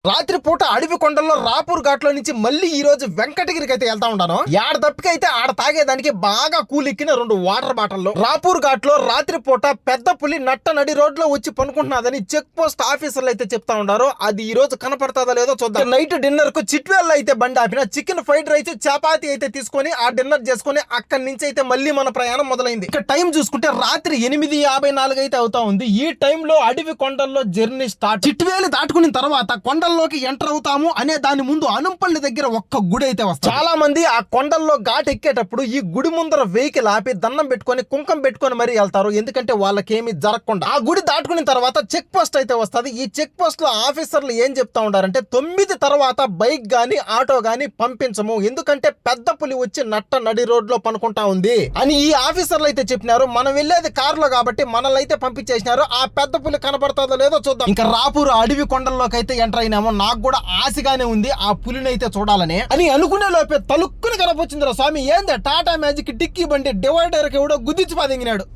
రాత్రి పూట అడవి కొండల్లో రాపూర్ ఘాట్లో నుంచి మళ్ళీ ఈ రోజు వెంకటగిరికి అయితే వెళ్తా ఉంటాను. ఆడ తప్పికైతే ఆడ తాగేదానికి బాగా కూలెక్కిన 2 వాటర్ బాటిల్లో రాపూర్ ఘాట్లో రాత్రి పూట పెద్ద పులి నట్ట నడి రోడ్ లో వచ్చి పనుకుంటున్నదని చెక్ పోస్ట్ ఆఫీసర్లు అయితే చెప్తా ఉన్నారు. అది ఈ రోజు కనపడతాదో లేదో చూద్దాం. నైట్ డిన్నర్ కు చిట్వేల్ అయితే బండి ఆపిన చికెన్ ఫ్రైడ్ రైస్ చపాతీ అయితే తీసుకొని ఆ డిన్నర్ చేసుకుని అక్కడి నుంచి అయితే మళ్ళీ మన ప్రయాణం మొదలైంది. ఇక టైం చూసుకుంటే రాత్రి 8:54 అయితే అవుతా ఉంది. ఈ టైంలో అడవి కొండల్లో జర్నీ స్టార్ట్. చిట్వేలు దాటుకున్న తర్వాత కొండల్లోకి ఎంటర్ అవుతాము అనే దాని ముందు అనుంపల్లి దగ్గర ఒక్క గుడి అయితే వస్తుంది. చాలా మంది ఆ కొండల్లో ఘాట్ ఎక్కేటప్పుడు ఈ గుడి ముందర వెహికల్ ఆపి దండం పెట్టుకొని కుంకం పెట్టుకొని మరీ వెళ్తారు. ఎందుకంటే వాళ్ళకేమి జరగకుండా. ఆ గుడి దాటుకున్న తర్వాత చెక్ పోస్ట్ అయితే వస్తుంది. ఈ చెక్ పోస్ట్ లో ఆఫీసర్లు ఏం చెప్తా ఉండారంటే 9 తర్వాత బైక్ గాని ఆటో గాని పంపించము, ఎందుకంటే పెద్ద పులి వచ్చి నట్ట నడి రోడ్ లో పనుకుంటా ఉంది అని ఈ ఆఫీసర్లు అయితే చెప్పినారు. మనం వెళ్ళేది కార్ లో కాబట్టి మనల్ని అయితే పంపించేసినారు. ఆ పెద్ద పులి కనబడుతుందో లేదో చూద్దాం. ఇంకా రాపూర్ అడవి కొండల్లోకి అయితే ఎంటర్ అయినాము. నాకు కూడా ఆశగానే ఉంది ఆ పులిని అయితే చూడాలని. అని అనుకునే లోపే తలుక్కుని కనపొచ్చిందిరా స్వామి. ఏంది టాటా మ్యాజిక్ డిక్కీ బండి డివైడర్ కి ఎవడో గుద్దించి పాదింగినాడు.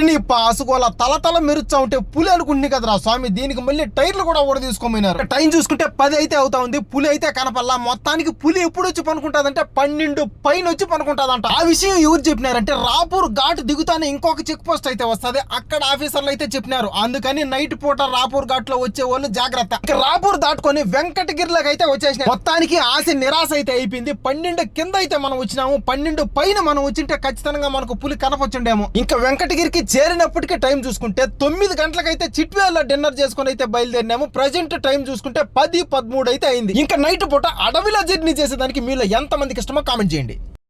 నీ పాసుకోల తల మెరుచా ఉంటే పులి అనుకుంటుంది కదరా స్వామి. దీనికి మళ్ళీ టైర్లు కూడా కూడా తీసుకోమన్నారు. టైం చూసుకుంటే 10 అయితే అవుతా ఉంది. పులి అయితే కనపల్లా. మొత్తానికి పులి ఎప్పుడు వచ్చి పనుకుంటాదంటే 12 పైన వచ్చి పనుకుంటాదంట. ఆ విషయం ఎవరు చెప్పినారంటే రాపూర్ ఘాట్ దిగుతానే ఇంకొక చెక్ పోస్ట్ అయితే వస్తుంది. అక్కడ ఆఫీసర్లు అయితే చెప్పినారు. అందుకని నైట్ పూట రాపూర్ ఘాట్ లో వచ్చే వాళ్ళు జాగ్రత్త. ఇక రాపూర్ దాటుకొని వెంకటగిరిలోకి అయితే వచ్చేసిన. మొత్తానికి ఆశ నిరాశ అయితే అయిపోయింది. 12 కింద అయితే మనం వచ్చినాము. 12 పైన మనం వచ్చింటే ఖచ్చితంగా మనకు పులి కనపొచ్చుండేమో. ఇంకా వెంకటగిరికి చేరినప్పటికీ టైం చూసుకుంటే 9 గంటలకైతే చిట్వేల్లో డిన్నర్ చేసుకుని అయితే బయలుదేరినాము. ప్రజెంట్ టైం చూసుకుంటే 10:13 అయితే అయింది. ఇంకా నైట్ పూట అడవిలో జర్నీ చేసేదానికి మీలో ఎంత మందికి ఇష్టమో కామెంట్ చేయండి.